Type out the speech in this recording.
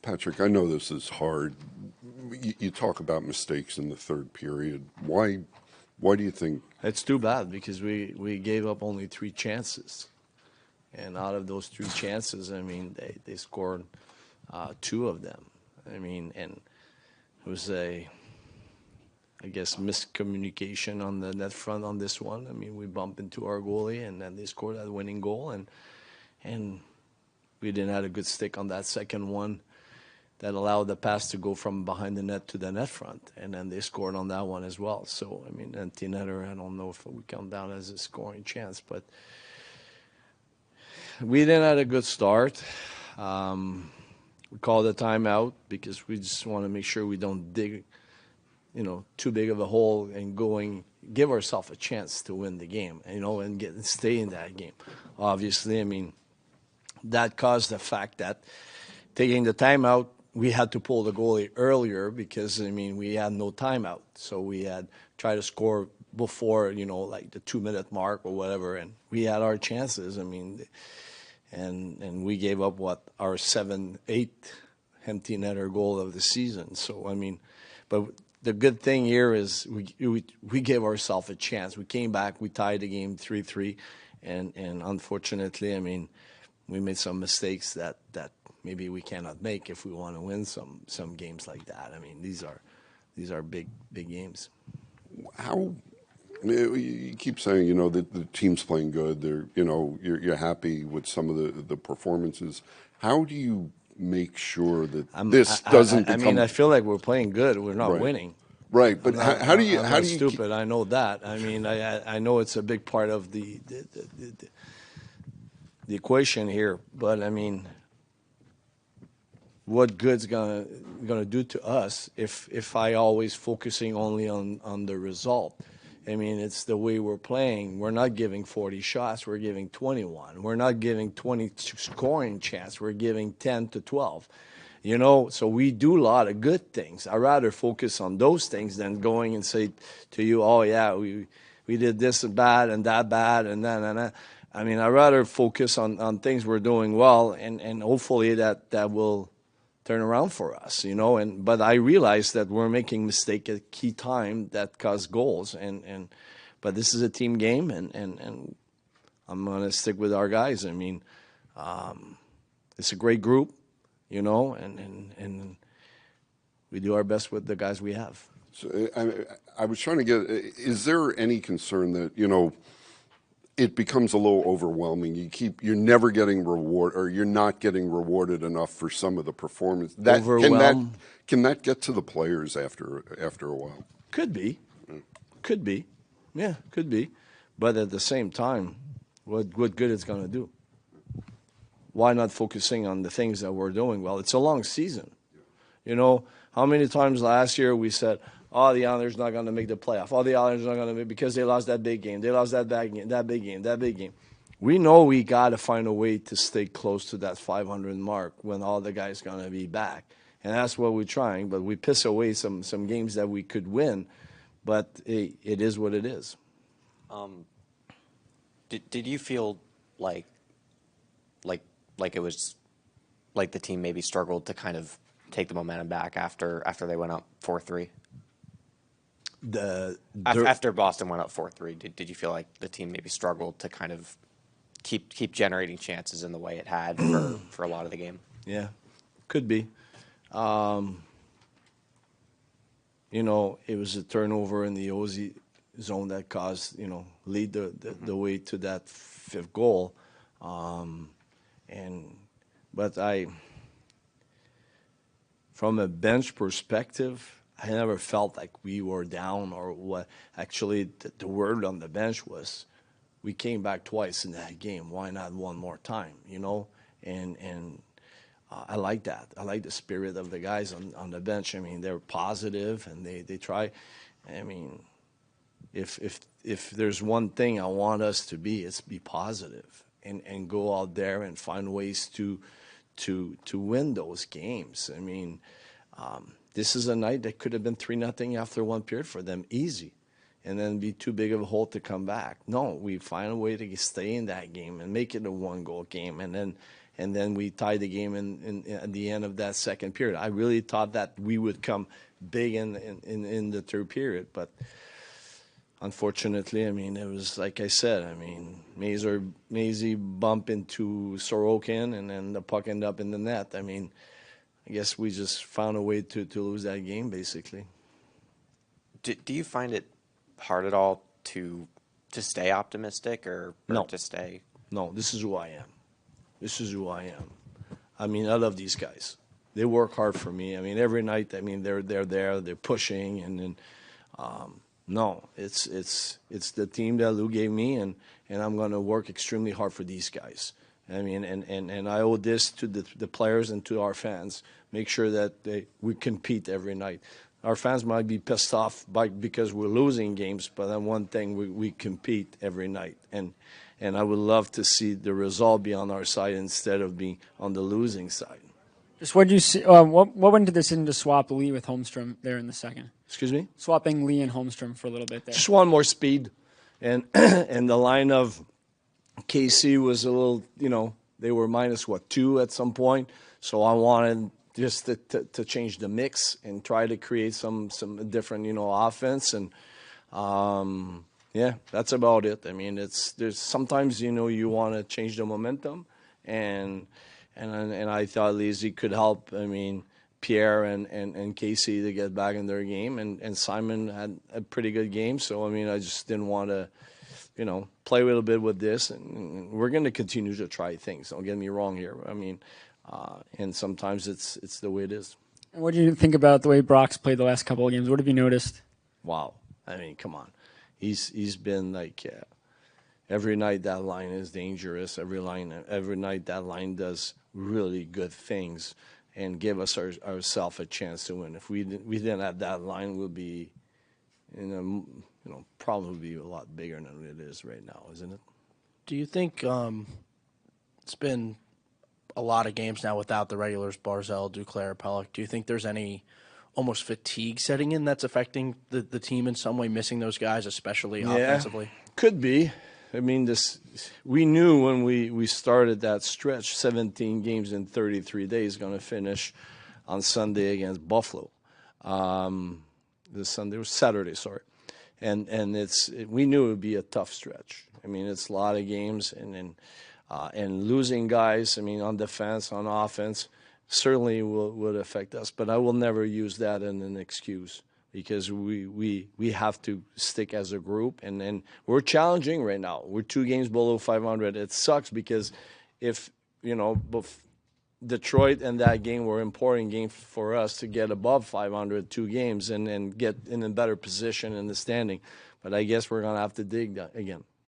Patrick, I know this is hard. You talk about mistakes in the third period. Why do you think? It's too bad because we gave up only 3 chances. And out of those 3 chances, I mean, they scored 2 of them. I mean, and it was I guess, miscommunication on the net front on this one. I mean, we bumped into our goalie, and then they scored that winning goal, and we didn't have a good stick on that second one that allowed the pass to go from behind the net to the net front, and then they scored on that one as well. So, I mean, empty netter, I don't know if we count down as a scoring chance, but we didn't have a good start. We called a timeout because we just want to make sure we don't dig, too big of a hole and give ourselves a chance to win the game, and stay in that game. Obviously, I mean, that caused the fact that taking the timeout, we had to pull the goalie earlier because, I mean, we had no timeout. So we had tried to score before, like the 2-minute mark or whatever, and we had our chances. I mean, and we gave up our 7-8 empty netter goal of the season. So, I mean, but the good thing here is we gave ourselves a chance. We came back, we tied the game 3-3, and unfortunately, I mean, we made some mistakes that maybe we cannot make if we want to win some games like that. I mean, these are big games. How you keep saying that the team's playing good. They're you're happy with some of the performances. How do you make sure that this doesn't become? I mean, I feel like we're playing good. We're not winning. Right, but how do you? I'm stupid. I know that. I mean, I know it's a big part of the equation here, but I mean, what good's gonna do to us if I always focusing only on the result? I mean, it's the way we're playing. We're not giving 40 shots. We're giving 21. We're not giving 20 scoring chance. We're giving 10 to 12. So we do a lot of good things. I'd rather focus on those things than going and say to you, oh, yeah, we did this bad and that bad and then and that. I mean, I'd rather focus on things we're doing well and hopefully that will turn around for us, but I realize that we're making mistake at key time that cause goals but this is a team game and I'm gonna stick with our guys. I mean, it's a great group, and we do our best with the guys we have. So I was trying to get, is there any concern that, it becomes a little overwhelming. You're never getting or you're not getting rewarded enough for some of the performance. Can that get to the players after a while? Could be, yeah, could be. But at the same time, what good it's going to do? Why not focusing on the things that we're doing well? It's a long season. How many times last year we said, oh, the Islanders not going to make the playoff. Oh, the Islanders not going to make because they lost that big game. They lost that big game. We know we got to find a way to stay close to that 500 mark when all the guys going to be back. And that's what we're trying. But we piss away some games that we could win. But it is what it is. Did you feel like it was like the team maybe struggled to kind of take the momentum back after they went up 4-3? After Boston went up 4-3, did you feel like the team maybe struggled to kind of keep generating chances in the way it had for a lot of the game? Yeah, could be. It was a turnover in the OZ zone that caused, lead the way to that fifth goal. But from a bench perspective, I never felt like we were down or what. Actually, the word on the bench was, we came back twice in that game. Why not one more time, And I like that. I like the spirit of the guys on the bench. I mean, they're positive and they try. I mean, if there's one thing I want us to be, it's be positive and go out there and find ways to win those games. I mean, this is a night that could have been 3-0 after one period for them, easy, and then be too big of a hole to come back. No, we find a way to stay in that game and make it a one-goal game, and and then we tied the game at the end of that second period. I really thought that we would come big in the third period, but unfortunately, I mean, it was like I said. I mean, Maisie bumped into Sorokin, and then the puck ended up in the net. I mean, I guess we just found a way to lose that game, basically. Do you find it hard at all to stay optimistic or No. to stay? No, this is who I am. This is who I am. I mean, I love these guys. They work hard for me. I mean, every night. I mean, they're there, they're pushing, and then no, it's the team that Lou gave me, and I'm going to work extremely hard for these guys. I mean, and I owe this to the players and to our fans. Make sure that we compete every night. Our fans might be pissed off because we're losing games, but then one thing, we compete every night. And I would love to see the result be on our side instead of being on the losing side. Just what did you see? What went into the decision to swap Lee with Holmstrom there in the second? Excuse me? Swapping Lee and Holmstrom for a little bit there. Just one more speed. And and the line of KC was a little, they were -2 at some point. So I wanted just to change the mix and try to create some different, offense. And, yeah, that's about it. I mean, there's sometimes, you want to change the momentum. And I thought Lizzie could help, I mean, Pierre and Casey to get back in their game. And Simon had a pretty good game. So, I mean, I just didn't want to, play a little bit with this. And we're going to continue to try things. Don't get me wrong here. I mean, and sometimes it's the way it is. And what do you think about the way Brock's played the last couple of games? What have you noticed? Wow. I mean, come on. He's been like every night that line is dangerous. Every night that line does really good things and give us ourselves a chance to win. If we didn't have that line, we'll be probably would be a lot bigger than it is right now, isn't it? Do you think it's been a lot of games now without the regulars, Barzal, Duclair, Pelech? Do you think there's any almost fatigue setting in that's affecting the team in some way, missing those guys, especially offensively? Could be. I mean, we knew when we started that stretch, 17 games in 33 days, going to finish on Sunday against Buffalo. This Sunday was Saturday, sorry, and we knew it would be a tough stretch. I mean, it's a lot of games, and losing guys. I mean, on defense, on offense, certainly would affect us. But I will never use that as an excuse, because we have to stick as a group, and we're challenging right now. We're 2 games below 500. It sucks because if both Detroit and that game were important game for us to get above 500, 2 games, and get in a better position in the standing. But I guess we're gonna have to dig that again.